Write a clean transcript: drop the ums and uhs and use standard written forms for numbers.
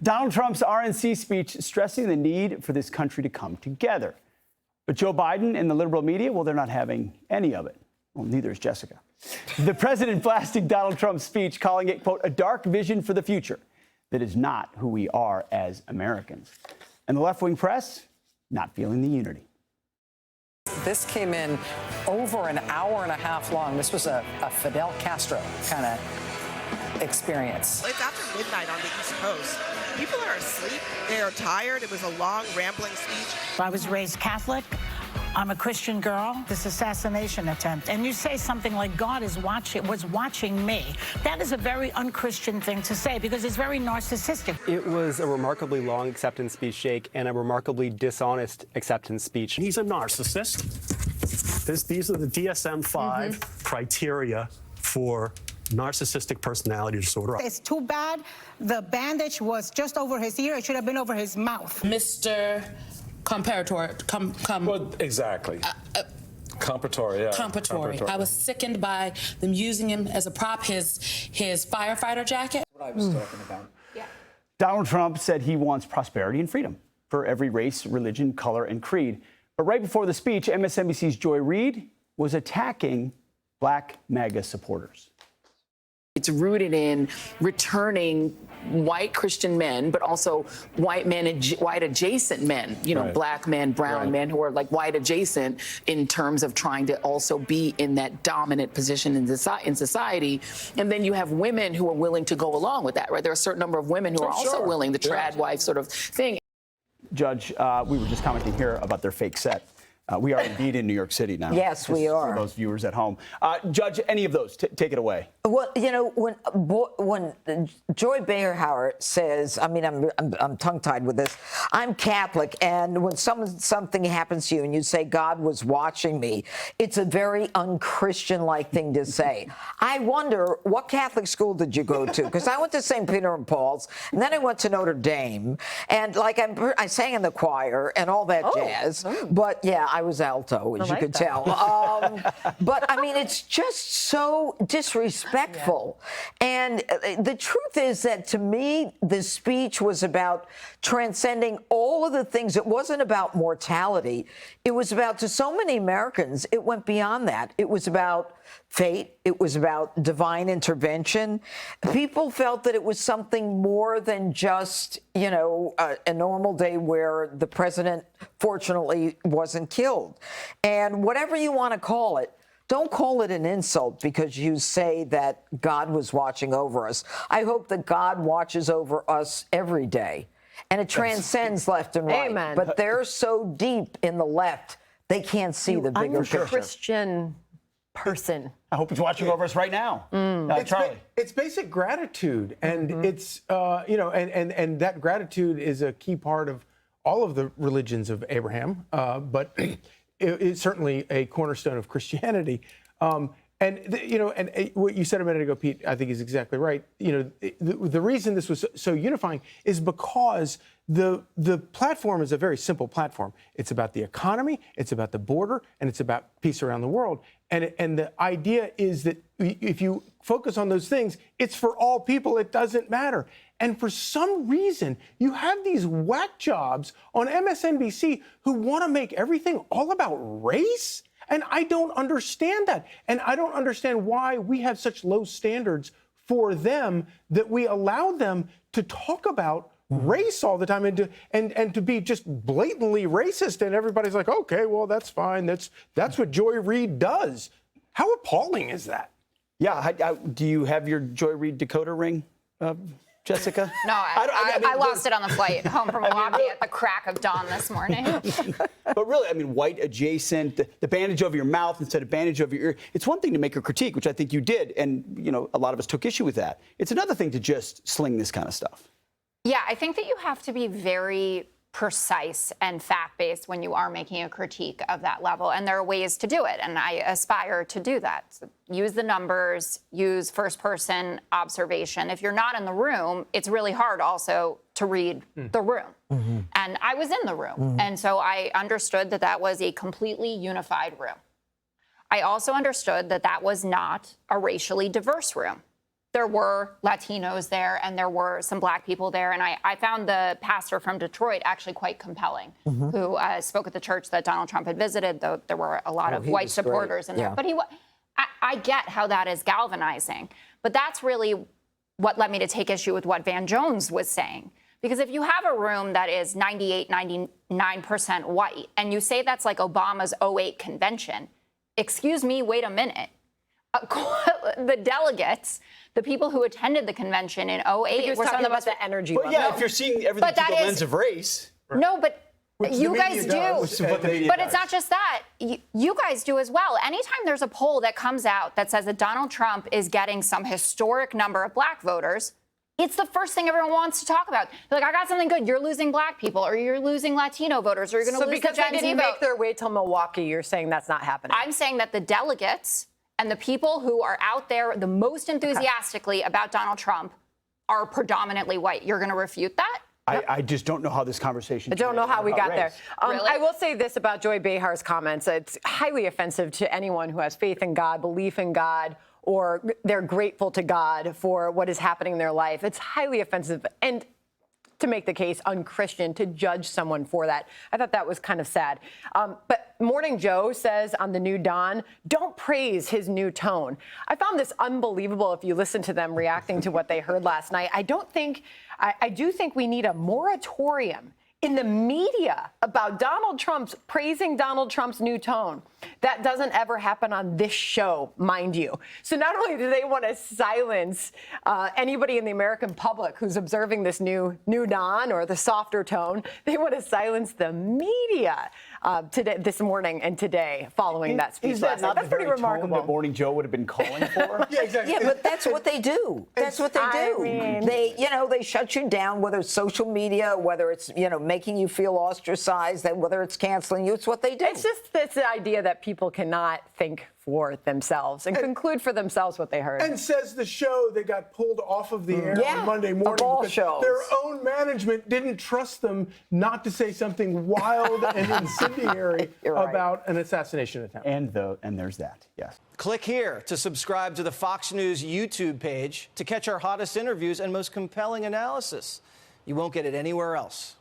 Donald Trump's RNC speech stressing the need for this country to come together. But Joe Biden and the liberal media, well, they're not having any of it. Well, neither is Jessica. The president blasting Donald Trump's speech, calling it, quote, a dark vision for the future that is not who we are as Americans. And the left-wing press, not feeling the unity. This came in over an hour and a half long. This was a Fidel Castro kind of experience. It's after midnight on the East Coast. People are asleep. They are tired. It was a long, rambling speech. I was raised Catholic. I'm a Christian girl. This assassination attempt, and you say something like God was watching me. That is a very unchristian thing to say because it's very narcissistic. It was a remarkably long acceptance speech, Sheikh, and a remarkably dishonest acceptance speech. He's a narcissist. These are the DSM-5 criteria for narcissistic personality disorder. It's too bad the bandage was just over his ear. It should have been over his mouth. Mr. Comparator. Well, exactly. Comparator, yeah. Comparator. I was sickened by them using him as a prop, his firefighter jacket. What I was talking about. Yeah. Donald Trump said he wants prosperity and freedom for every race, religion, color, and creed. But right before the speech, MSNBC's Joy Reid was attacking Black MAGA supporters. It's rooted in returning white Christian men, but also white men and white adjacent men, you know, black men, brown men who are like white adjacent in terms of trying to also be in that dominant position in society. And then you have women who are willing to go along with that, right? There are a certain number of women who are also willing, the trad wife sort of thing. Judge, we were just commenting here about their fake set. We are indeed in New York City now. Yes, we are. For those viewers at home. Judge, any of those, take it away. Well, you know, when Joy Behar says, I mean, I'm tongue-tied with this, I'm Catholic, and when something happens to you and you say, God was watching me, it's a very un-Christian-like thing to say. I wonder, what Catholic school did you go to? Because I went to St. Peter and Paul's, and then I went to Notre Dame, and like I sang in the choir and all that jazz, but yeah, I was alto, as you could tell. But I mean, it's just so disrespectful. And the truth is that to me, the speech was about transcending all of the things. It wasn't about mortality. It was about, to so many Americans, it went beyond that. It was about fate. It was about divine intervention. People felt that it was something more than just, you know, a normal day where the president, fortunately, wasn't killed. And whatever you want to call it, don't call it an insult because you say that God was watching over us. I hope that God watches over us every day. And it transcends left and right. Amen. But they're so deep in the left, they can't see the bigger picture. Christian person. I hope he's watching over us right now. Charlie. It's basic gratitude, and it's you know, and that gratitude is a key part of all of the religions of Abraham, but it's certainly a cornerstone of Christianity. You know, and what you said a minute ago, Pete, I think is exactly right. You know, the reason this was so unifying is because the platform is a very simple platform. It's about the economy, it's about the border, and it's about peace around the world. And the idea is that if you focus on those things, it's for all people. It doesn't matter. And for some reason, you have these whack jobs on MSNBC who want to make everything all about race. And I don't understand that. And I don't understand why we have such low standards for them that we allow them to talk about race all the time and to be just blatantly racist. And everybody's like, okay, well, that's fine. That's what Joy Reid does. How appalling is that? Yeah. Do you have your Joy Reid decoder ring, Jessica? No, I lost it on the flight home from Milwaukee at the crack of dawn this morning. But really, I mean, white adjacent, the bandage over your mouth instead of bandage over your ear. It's one thing to make a critique, which I think you did, and you know, a lot of us took issue with that. It's another thing to just sling this kind of stuff. Yeah, I think that you have to be very precise and fact-based when you are making a critique of that level. And there are ways to do it. And I aspire to do that. So use the numbers, use first-person observation. If you're not in the room, it's really hard also to read the room. And I was in the room. And so I understood that that was a completely unified room. I also understood that that was not a racially diverse room. there were Latinos there and there were some black people there. And I found the pastor from Detroit actually quite compelling, who spoke at the church that Donald Trump had visited, though there were a lot of white supporters in there. But I get how that is galvanizing. But that's really what led me to take issue with what Van Jones was saying. Because if you have a room that is 98, 99% white, and you say that's like Obama's 08 convention, excuse me, wait a minute. The delegates, the people who attended the convention in 08 were some of about the energy But level. yeah, if you're seeing everything through the lens of race. No, but you guys do. But it's not just that. You guys do as well. Anytime there's a poll that comes out that says that Donald Trump is getting some historic number of black voters, it's the first thing everyone wants to talk about. They're like, I got something good. You're losing black people, or you're losing Latino voters, or you're going to lose the Gen Z vote. So because they didn't make their way till Milwaukee, you're saying that's not happening? I'm saying that the delegates and the people who are out there the most enthusiastically about Donald Trump are predominantly white. You're going to refute that? I just don't know how this conversation. I don't know how we got there. Really? I will say this about Joy Behar's comments. It's highly offensive to anyone who has faith in God, belief in God, or they're grateful to God for what is happening in their life. It's highly offensive and, to make the case, unchristian to judge someone for that. I thought that was kind of sad. But Morning Joe says on the new Dawn, don't praise his new tone. I found this unbelievable if you listen to them reacting to what they heard last night. I do think we need a moratorium in the media about Donald Trump's praising Donald Trump's new tone. That doesn't ever happen on this show, mind you. So not only do they want to silence anybody in the American public who's observing this new Dawn or the softer tone, they want to silence the media today, this morning and today following that speech. Is that not That's the pretty very remarkable. tone that Morning Joe would have been calling for? Yeah, exactly. Yeah, but that's what they do. That's what they do. I mean, they shut you down, whether it's social media, whether it's, making you feel ostracized, that whether it's canceling you, it's what they do. It's just this idea that people cannot think for themselves and conclude for themselves what they heard. And says the show they got pulled off of the air on Monday morning all because shows. their own management didn't trust them not to say something wild and incendiary about an assassination attempt. And there's that, yes. Click here to subscribe to the Fox News YouTube page to catch our hottest interviews and most compelling analysis. You won't get it anywhere else.